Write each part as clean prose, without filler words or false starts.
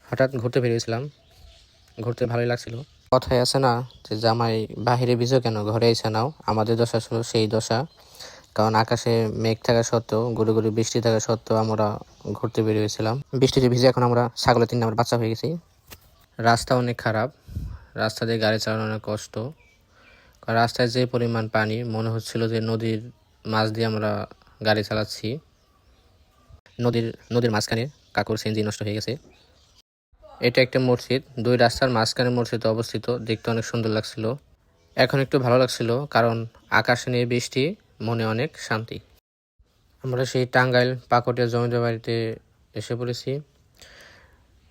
হঠাৎ ঘুরতে বেরিয়েছিলাম, ঘুরতে ভালোই লাগছিল। কথায় আছে না যে জামাই বাহিরে ভিজো কেন, ঘরে এসে নাও। আমাদের দশা ছিল সেই দশা, কারণ আকাশে মেঘ থাকা সত্ত্বেও, গুড়ি গুড়ি বৃষ্টি থাকা সত্ত্বেও আমরা ঘুরতে বেরিয়েছিলাম। বৃষ্টিতে ভিজে এখন আমরা ছাগলের 3 নম্বর বাচ্চা হয়ে গেছি। রাস্তা অনেক খারাপ, রাস্তা দিয়ে গাড়ি চালানো অনেক কষ্ট, কারণ রাস্তায় যে পরিমাণ পানি, মনে হচ্ছিল যে নদীর মাছ দিয়ে আমরা গাড়ি চালাচ্ছি। নদীর মাঝখানে কাকুর সিএনজি নষ্ট হয়ে গেছে। এটা একটা মসজিদ, 2 রাস্তার মাঝখানে মসজিদ অবস্থিত, দেখতে অনেক সুন্দর লাগছিল। এখন একটু ভালো লাগছিল, কারণ আকাশে নিয়ে বৃষ্টি, মনে অনেক শান্তি। আমরা সেই টাঙ্গাইল পাকটিয়া জমিদার বাড়িতে এসে পড়েছি।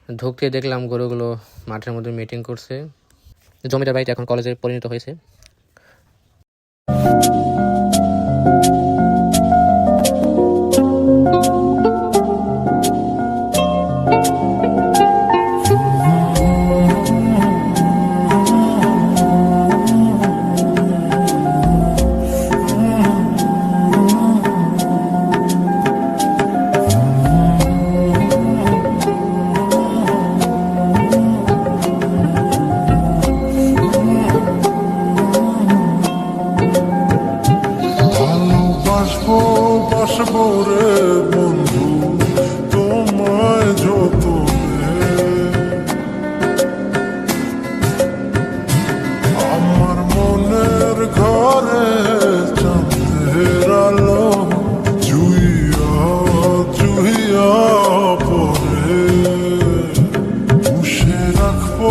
ঢুকতে দেখলাম গরুগুলো মাঠের মধ্যে মিটিং করছে। জমিদার বাড়িতে এখন কলেজে পরিণত হয়েছে। বাসবো রে বন্ধু তোমায় যতনে, আমার মনের ঘরে চাঁদের আলো জুইয়া জুইয়া পরে, পুষে রাখবো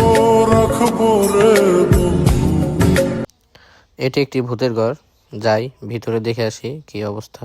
রে বন্ধু। এটি একটি ভূতের ঘর, যাই ভিতরে দেখে আসি কি অবস্থা।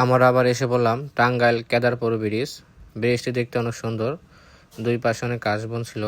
আমরা আবার এসে বললাম টাঙ্গাইল কেদারপুর ব্রিজটি দেখতে অনেক সুন্দর, 2 পাশে অনেক কাশবন ছিল।